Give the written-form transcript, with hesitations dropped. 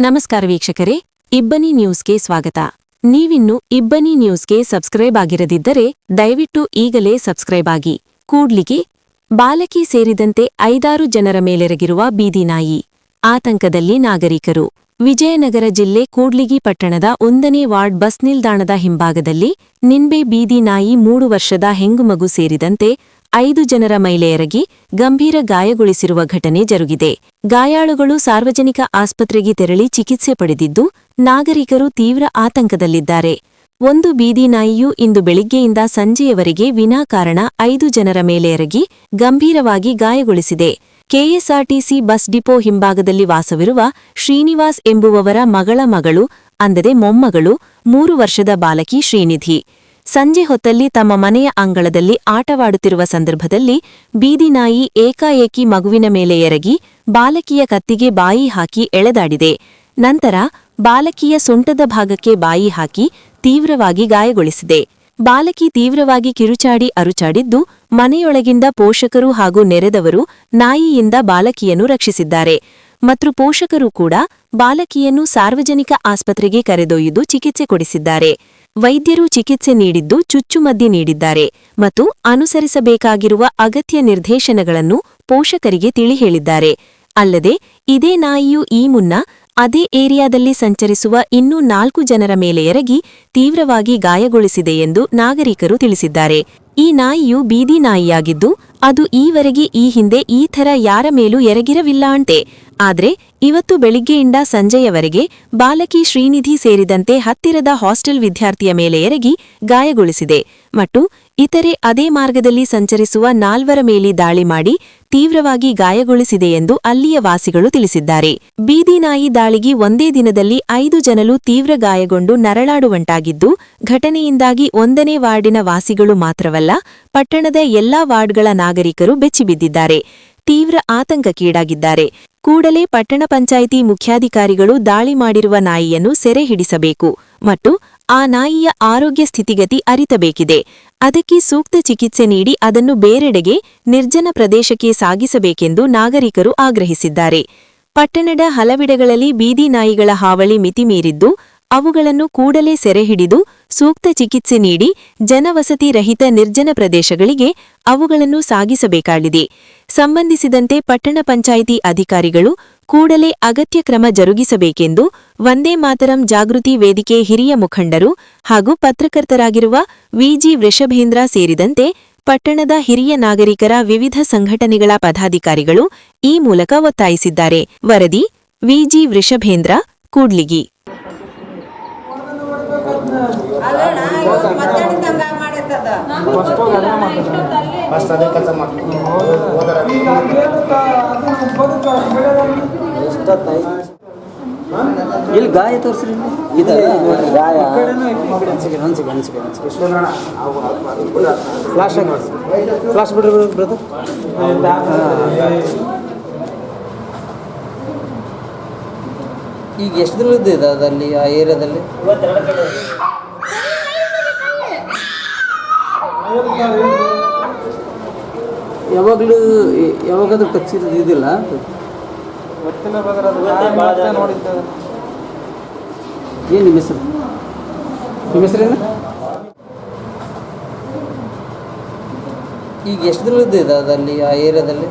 ನಮಸ್ಕಾರ ವೀಕ್ಷಕರೇ, ಇಬ್ಬನಿ ನ್ಯೂಸ್ಗೆ ಸ್ವಾಗತ. ನೀವಿನ್ನು ಇಬ್ಬನಿ ನ್ಯೂಸ್ಗೆ ಸಬ್ಸ್ಕ್ರೈಬ್ ಆಗಿರದಿದ್ದರೆ ದಯವಿಟ್ಟು ಈಗಲೇ ಸಬ್ಸ್ಕ್ರೈಬ್ ಆಗಿ. ಕೂಡ್ಲಿಗಿ ಬಾಲಕಿ ಸೇರಿದಂತೆ 5-6 ಜನರ ಮೇಲೆರಗಿರುವ ಬೀದಿನಾಯಿ. ಆತಂಕದಲ್ಲಿ ನಾಗರಿಕರು. ವಿಜಯನಗರ ಜಿಲ್ಲೆ ಕೂಡ್ಲಿಗಿ ಪಟ್ಟಣದ 1ನೇ ವಾರ್ಡ್ ಬಸ್ ನಿಲ್ದಾಣದ ಹಿಂಭಾಗದಲ್ಲಿ ನಿನ್ನೆ ಬೀದಿ ನಾಯಿ 3 ವರ್ಷದ ಹೆಂಗುಮಗು ಸೇರಿದಂತೆ 5 ಜನರ ಮಹಿಳೆಯರಗಿ ಗಂಭೀರ ಗಾಯಗೊಳಿಸಿರುವ ಘಟನೆ ಜರುಗಿದೆ. ಗಾಯಾಳುಗಳು ಸಾರ್ವಜನಿಕ ಆಸ್ಪತ್ರೆಗೆ ತೆರಳಿ ಚಿಕಿತ್ಸೆ ಪಡೆದಿದ್ದು, ನಾಗರಿಕರು ತೀವ್ರ ಆತಂಕದಲ್ಲಿದ್ದಾರೆ. ಒಂದು ಬೀದಿ ನಾಯಿಯು ಇಂದು ಬೆಳಿಗ್ಗೆಯಿಂದ ಸಂಜೆಯವರೆಗೆ ವಿನಾಕಾರಣ 5 ಜನರ ಮೇಲೆರಗಿ ಗಂಭೀರವಾಗಿ ಗಾಯಗೊಳಿಸಿದೆ. ಕೆಎಸ್ಆರ್ಟಿಸಿ ಬಸ್ ಡಿಪೋ ಹಿಂಭಾಗದಲ್ಲಿ ವಾಸವಿರುವ ಶ್ರೀನಿವಾಸ್ ಎಂಬುವವರ ಮಗಳ ಮಗಳು, ಅಂದರೆ ಮೊಮ್ಮಗಳು, 3 ವರ್ಷದ ಬಾಲಕಿ ಶ್ರೀನಿಧಿ. ಸಂಜೆ ಹೊತ್ತಲ್ಲಿ ತಮ್ಮ ಮನೆಯ ಅಂಗಳದಲ್ಲಿ ಆಟವಾಡುತ್ತಿರುವ ಸಂದರ್ಭದಲ್ಲಿ ಬೀದಿ ನಾಯಿ ಏಕಾಏಕಿ ಮಗುವಿನ ಮೇಲೆ ಎರಗಿ ಬಾಲಕಿಯ ಕತ್ತಿಗೆ ಬಾಯಿ ಹಾಕಿ ಎಳೆದಾಡಿದೆ. ನಂತರ ಬಾಲಕಿಯ ಸೊಂಟದ ಭಾಗಕ್ಕೆ ಬಾಯಿ ಹಾಕಿ ತೀವ್ರವಾಗಿ ಗಾಯಗೊಳಿಸಿದೆ. ಬಾಲಕಿ ತೀವ್ರವಾಗಿ ಕಿರುಚಾಡಿ ಅರುಚಾಡಿದ್ದು, ಮನೆಯೊಳಗಿಂದ ಪೋಷಕರು ಹಾಗೂ ನೆರೆದವರು ನಾಯಿಯಿಂದ ಬಾಲಕಿಯನ್ನು ರಕ್ಷಿಸಿದ್ದಾರೆ. ಮತ್ತು ಪೋಷಕರು ಕೂಡ ಬಾಲಕಿಯನ್ನು ಸಾರ್ವಜನಿಕ ಆಸ್ಪತ್ರೆಗೆ ಕರೆದೊಯ್ದು ಚಿಕಿತ್ಸೆ ಕೊಡಿಸಿದ್ದಾರೆ. ವೈದ್ಯರು ಚಿಕಿತ್ಸೆ ನೀಡಿದ್ದು, ಚುಚ್ಚುಮದ್ದು ನೀಡಿದ್ದಾರೆ ಮತ್ತು ಅನುಸರಿಸಬೇಕಾಗಿರುವ ಅಗತ್ಯ ನಿರ್ದೇಶನಗಳನ್ನು ಪೋಷಕರಿಗೆ ತಿಳಿ ಹೇಳಿದ್ದಾರೆ. ಅಲ್ಲದೆ ಇದೇ ನಾಯಿಯು ಈ ಮುನ್ನ ಅದೇ ಏರಿಯಾದಲ್ಲಿ ಸಂಚರಿಸುವ ಇನ್ನೂ 4 ಜನರ ಮೇಲೆ ಎರಗಿ ತೀವ್ರವಾಗಿ ಗಾಯಗೊಳಿಸಿದೆ ಎಂದು ನಾಗರಿಕರು ತಿಳಿಸಿದ್ದಾರೆ. ಈ ನಾಯಿಯು ಬೀದಿ ನಾಯಿಯಾಗಿದ್ದು, ಅದು ಈವರೆಗೆ ಈ ಹಿಂದೆ ಈ ಥರ ಯಾರ ಮೇಲೂ ಎರಗಿರವಿಲ್ಲ ಅಂತೆ. ಆದ್ರೆ ಇವತ್ತು ಬೆಳಿಗ್ಗೆಯಿಂದ ಸಂಜೆಯವರೆಗೆ ಬಾಲಕಿ ಶ್ರೀನಿಧಿ ಸೇರಿದಂತೆ ಹತ್ತಿರದ ಹಾಸ್ಟೆಲ್ ವಿದ್ಯಾರ್ಥಿಯ ಮೇಲೆ ಎರಗಿ ಗಾಯಗೊಳಿಸಿದೆ ಮತ್ತು ಇತರೆ ಅದೇ ಮಾರ್ಗದಲ್ಲಿ ಸಂಚರಿಸುವ 4 ಮೇಲೆ ದಾಳಿ ಮಾಡಿ ತೀವ್ರವಾಗಿ ಗಾಯಗೊಳಿಸಿದೆ ಎಂದು ಅಲ್ಲಿಯ ವಾಸಿಗಳು ತಿಳಿಸಿದ್ದಾರೆ. ಬೀದಿ ನಾಯಿ ದಾಳಿಗೆ ಒಂದೇ ದಿನದಲ್ಲಿ 5 ಜನರು ತೀವ್ರ ಗಾಯಗೊಂಡು ನರಳಾಡುವಂಟಾಗಿದ್ದು, ಘಟನೆಯಿಂದಾಗಿ 1ನೇ ವಾರ್ಡಿನ ವಾಸಿಗಳು ಮಾತ್ರವಲ್ಲ, ಪಟ್ಟಣದ ಎಲ್ಲಾ ವಾರ್ಡ್ಗಳ ನಾಗರಿಕರು ಬೆಚ್ಚಿಬಿದ್ದಿದ್ದಾರೆ, ತೀವ್ರ ಆತಂಕಕ್ಕೀಡಾಗಿದ್ದಾರೆ. ಕೂಡಲೇ ಪಟ್ಟಣ ಪಂಚಾಯಿತಿ ಮುಖ್ಯಾಧಿಕಾರಿಗಳು ದಾಳಿ ಮಾಡಿರುವ ನಾಯಿಯನ್ನು ಸೆರೆ ಹಿಡಿಸಬೇಕು ಮತ್ತು ಆ ನಾಯಿಯ ಆರೋಗ್ಯ ಸ್ಥಿತಿಗತಿ ಅರಿತಬೇಕಿದೆ. ಅದಕ್ಕೆ ಸೂಕ್ತ ಚಿಕಿತ್ಸೆ ನೀಡಿ ಅದನ್ನು ಬೇರೆಡೆಗೆ ನಿರ್ಜನ ಪ್ರದೇಶಕ್ಕೆ ಸಾಗಿಸಬೇಕೆಂದು ನಾಗರಿಕರು ಆಗ್ರಹಿಸಿದ್ದಾರೆ. ಪಟ್ಟಣದ ಹಲವೆಡೆಗಳಲ್ಲಿ ಬೀದಿ ನಾಯಿಗಳ ಹಾವಳಿ ಮಿತಿಮೀರಿದ್ದು, ಅವುಗಳನ್ನು ಕೂಡಲೇ ಸೆರೆ ಹಿಡಿದು ಸೂಕ್ತ ಚಿಕಿತ್ಸೆ ನೀಡಿ ಜನವಸತಿ ರಹಿತ ನಿರ್ಜನ ಪ್ರದೇಶಗಳಿಗೆ ಅವುಗಳನ್ನು ಸಾಗಿಸಬೇಕಾಗಿದೆ. ಸಂಬಂಧಿಸಿದಂತೆ ಪಟ್ಟಣ ಪಂಚಾಯಿತಿ ಅಧಿಕಾರಿಗಳು ಕೂಡಲೇ ಅಗತ್ಯ ಕ್ರಮ ಜರುಗಿಸಬೇಕೆಂದು ವಂದೇ ಮಾತರಂ ಜಾಗೃತಿ ವೇದಿಕೆ ಹಿರಿಯ ಮುಖಂಡರು ಹಾಗೂ ಪತ್ರಕರ್ತರಾಗಿರುವ ವಿಜಿ ವೃಷಭೇಂದ್ರ ಸೇರಿದಂತೆ ಪಟ್ಟಣದ ಹಿರಿಯ ನಾಗರಿಕರ ವಿವಿಧ ಸಂಘಟನೆಗಳ ಪದಾಧಿಕಾರಿಗಳು ಈ ಮೂಲಕ ಒತ್ತಾಯಿಸಿದ್ದಾರೆ. ವರದಿ ವಿಜಿ ವೃಷಭೇಂದ್ರ, ಕೂಡ್ಲಿಗಿ. ಇಲ್ಲಿ ಗಾಯ ತೋರಿಸ್ರಿ, ಗಾಯ ಫ್ಲಾಶ್ ಬಿಡ್ರಿ ಬ್ರದರ್. ಈಗ ಎಷ್ಟು ದಿನದ್ದು ಇದೆ ಅದಲ್ಲಿ, ಆ ಏರಿಯಾದಲ್ಲಿ? ಯಾವಾಗಾದ್ರೂ ಟಚ್ಚಿರೋದು ಇದಿಲ್ಲ? ಏನು ನಿಮ್ಮ ಹೆಸರು? ನಿಮ್ಮ ಹೆಸರೇನು? ಈಗ ಎಷ್ಟು ದಿನದ್ದು ಇದೆ ಅದಲ್ಲಿ, ಆ ಏರಿಯಾದಲ್ಲಿ?